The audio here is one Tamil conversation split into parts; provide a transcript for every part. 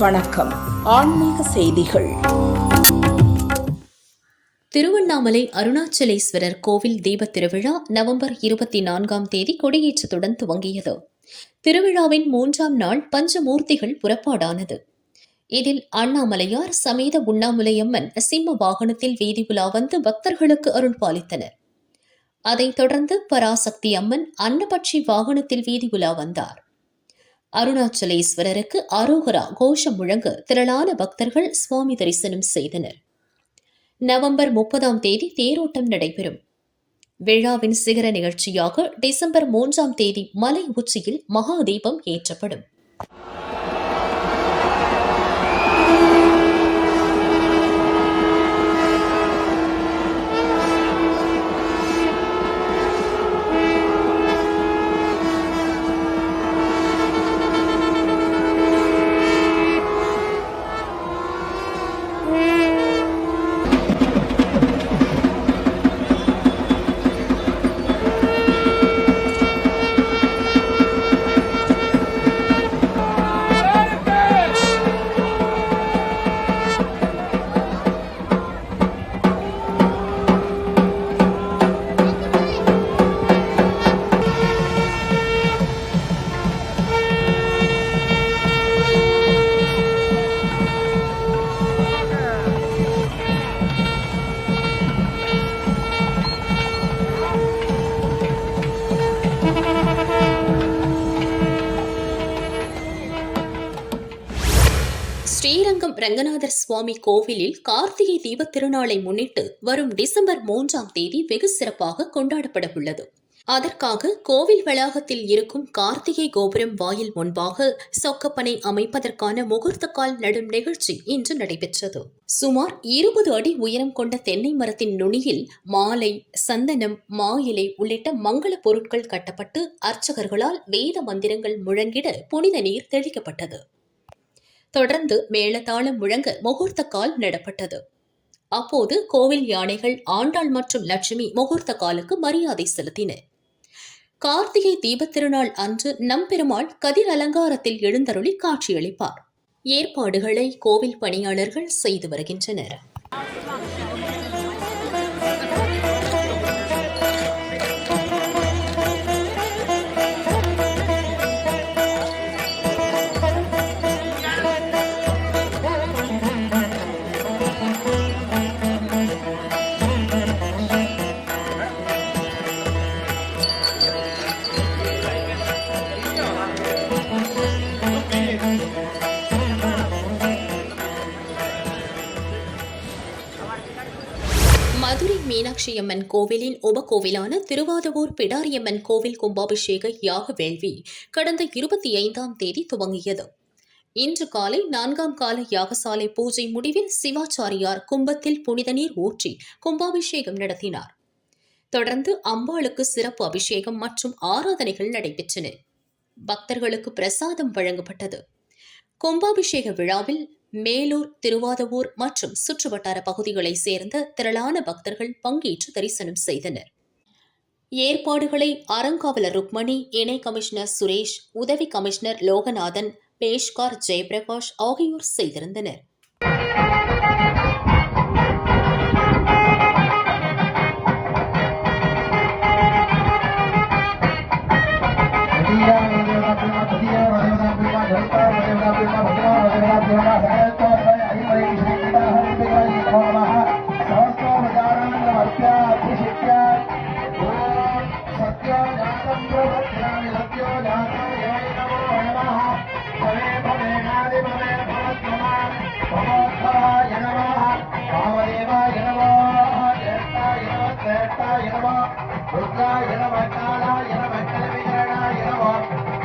வணக்கம். ஆன்மீக செய்திகள். திருவண்ணாமலை அருணாச்சலேஸ்வரர் கோவில் தீபத் திருவிழா நவம்பர் 24 கொடியேற்றத்துடன் துவங்கியது. திருவிழாவின் 3ஆம் நாள் பஞ்சமூர்த்திகள் புறப்பாடானது. இதில் அண்ணாமலையார் சமேத உண்ணாமுலையம்மன் சிம்ம வாகனத்தில் வீதி உலா வந்து பக்தர்களுக்கு அருள் பாலித்தனர். அதைத் தொடர்ந்து பராசக்தி அம்மன் அன்னபட்சி வாகனத்தில் வீதி உலா வந்தார். அருணாச்சலேஸ்வரருக்கு அரோகரா கோஷம் முழங்க திரளான பக்தர்கள் சுவாமி தரிசனம் செய்தனர். நவம்பர் 30 தேரோட்டம் நடைபெறும். விழாவின் சிகர நிகழ்ச்சியாக டிசம்பர் 3 மலை உச்சியில் மகா தீபம் ஏற்றப்படும். ஸ்ரீரங்கம் ரங்கநாதர் சுவாமி கோவிலில் கார்த்திகை தீபத் திருநாளை முன்னிட்டு வரும் டிசம்பர் 3 வெகு சிறப்பாக கொண்டாடப்பட உள்ளது. அதற்காக கோவில் வளாகத்தில் இருக்கும் கார்த்திகை கோபுரம் வாயில் முன்பாக சொக்கப்பனை அமைப்பதற்கான முகூர்த்தக்கால் நடும் நிகழ்ச்சி இன்று நடைபெற்றது. சுமார் 20 அடி உயரம் கொண்ட தென்னை மரத்தின் நுனியில் மாலை, சந்தனம், மா இலை உள்ளிட்ட மங்கள பொருட்கள் கட்டப்பட்டு அர்ச்சகர்களால் வேத மந்திரங்கள் முழங்கிட புனித நீர் தெளிக்கப்பட்டது. தொடர்ந்து மேளதாளம் முழங்க முகூர்த்தக்கால் நடப்பட்டது. அப்போது கோவில் யானைகள் ஆண்டாள் மற்றும் லட்சுமி முகூர்த்த காலுக்கு மரியாதை செலுத்தின. கார்த்திகை தீபத் திருநாள் அன்று நம்பெருமாள் கதிர் அலங்காரத்தில் எழுந்தருளி காட்சியளிப்பார். ஏற்பாடுகளை கோவில் பணியாளர்கள் செய்து வருகின்றனர். மதுரை மீனாட்சியம்மன் கோவிலின் உபகோவிலான திருவாதவூர் பிடாரியம்மன் கோவில் கும்பாபிஷேக யாக வேள்வி கடந்த 25 துவங்கியது. இன்று காலை 4ஆம் கால யாகசாலை பூஜை முடிவில் சிவாச்சாரியார் கும்பத்தில் புனித நீர் ஊற்றி கும்பாபிஷேகம் நடத்தினார். தொடர்ந்து அம்பாளுக்கு சிறப்பு அபிஷேகம் மற்றும் ஆராதனைகள் நடைபெற்றன. பக்தர்களுக்கு பிரசாதம் வழங்கப்பட்டது. கும்பாபிஷேக விழாவில் மேலூர், திருவாதவூர் மற்றும் சுற்றுவட்டார பகுதிகளைச் சேர்ந்த திரளான பக்தர்கள் பங்கேற்று தரிசனம் செய்தனர். ஏற்பாடுகளை அறங்காவலர் ருக்மணி, இணை கமிஷனர் சுரேஷ், உதவி கமிஷனர் லோகநாதன், பேஷ்கார் ஜெயபிரகாஷ் ஆகியோர் செய்திருந்தனர்.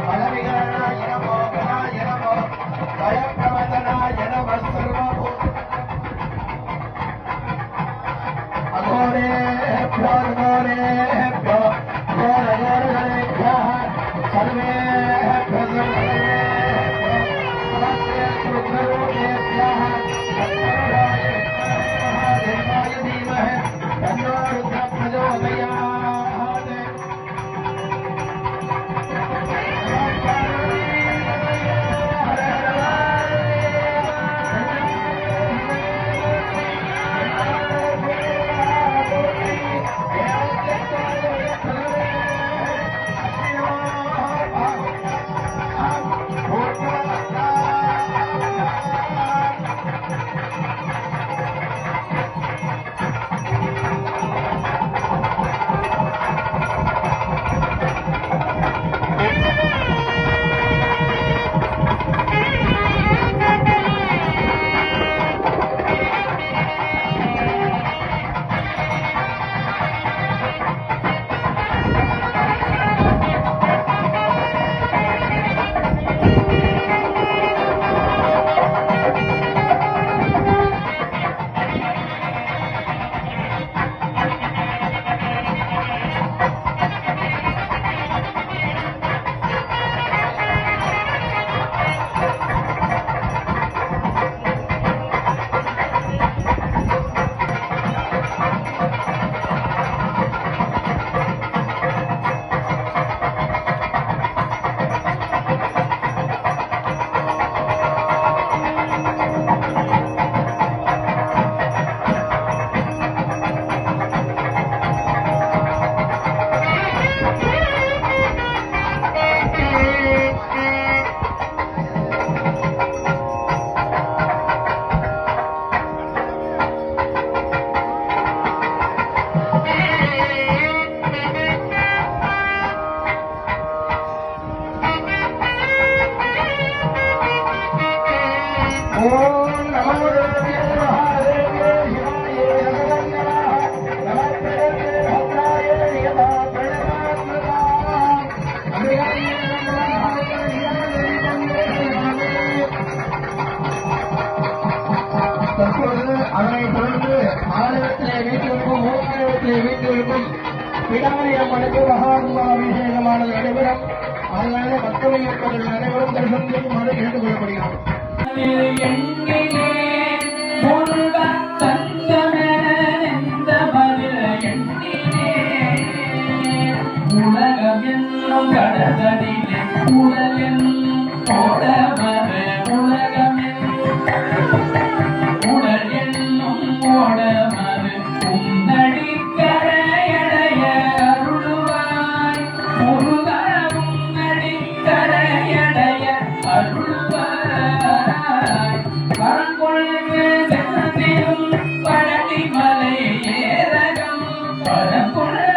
பழமிகரணாய நமோ கணாய நமோ பயப்பிரமதனாய தற்பொழுது அதனை தொடர்ந்து ஆலயத்திலே வீட்டிற்கும் மூலாலயத்திலே வீட்டிற்கும் பிடாரி அம்மனுக்கு மகாகும்பாபிஷேகமானது நடைபெறும். அதனால பக்தர்கள் இருப்பவர்கள் அனைவரும் தரிசனம் செய்யுமாறு கேட்டுக் கொள்ளப்படுகிறது. உலகம் என்னும் கடலிலே உடலில் ஓடமது உலகம் உடல் என்னும் ஓடமது உன்னடி கரையடைய அருள்வாய் முருகா உன்னடி கரையடைய அருள்வாய் பரங்கொள்கு சென்றிடும் பழனி மலை ஏரகம் பரங்கொள்கு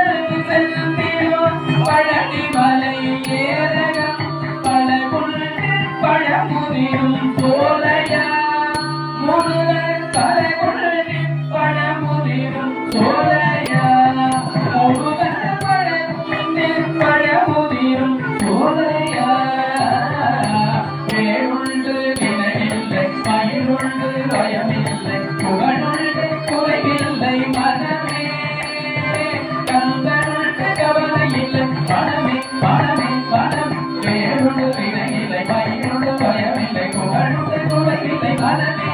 சென்றிடும் பழனி மலை ஏரகம் பழமுள்ளில் பழமுதிரும் சோலையா முருகன் பழமுள்ளில் பழமுதிரும் சோலையா முருகன் பழமுள்ளில் பழமுதிரும் சோலையா வேறுண்டு வினையில்லை பயிருண்டு பயமில்லை புகழுண்டு குறைவில்லை மனமே கந்தனுண்டு கவலையில்லை பணமே பணமே பணம் வேறுண்டு வினையில்லை பயிருண்டு பயமில்லை புகழுண்டு குறைவில்லை மனமே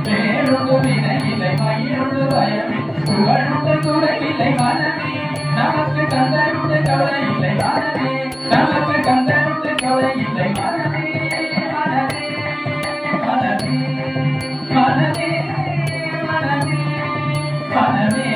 வேறுண்டு வினையில்லை பயிருண்டு பயமில்லை புகழுண்டு குறைவில்லை மனமே நமக்கு கந்தனுண்டு கவலையில்லை மனமே நமக்கு கந்தனுண்டு கவலையில்லை மனமே மனமே மனமே மனமே மனமே மனமே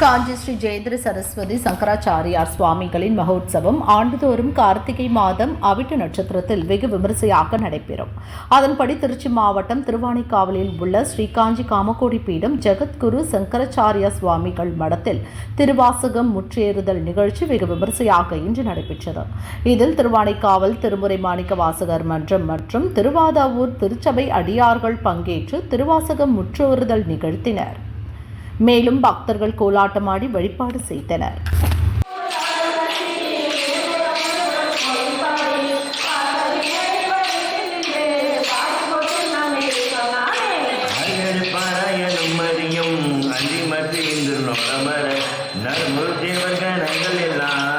காஞ்சி ஸ்ரீ ஜெயந்திர சரஸ்வதி சங்கராச்சாரியார் சுவாமிகளின் மகோத்சவம் ஆண்டுதோறும் கார்த்திகை மாதம் அவிட்ட நட்சத்திரத்தில் வெகு விமரிசையாக நடைபெறும். அதன்படி திருச்சி மாவட்டம் திருவானைக்காவலில் உள்ள ஸ்ரீ காஞ்சி காமகோடி பீடம் ஜெகத்குரு சங்கராச்சாரியா சுவாமிகள் மடத்தில் திருவாசகம் முற்றேறுதல் நிகழ்ச்சி வெகு விமரிசையாக இன்று நடைபெற்றது. இதில் திருவானைக்காவல் திருமுறை மாணிக்க வாசகர் மன்றம் மற்றும் திருவாதாவூர் திருச்சபை அடியார்கள் பங்கேற்று திருவாசகம் முற்றேறுதல் நிகழ்த்தினர். மேலும் பக்தர்கள் கோலாட்டமாடி வழிபாடு செய்தனர். பாராயணும் மதியும் அஞ்சி மத்திய நொடமர நர்முதேவர்கள் எல்லாம்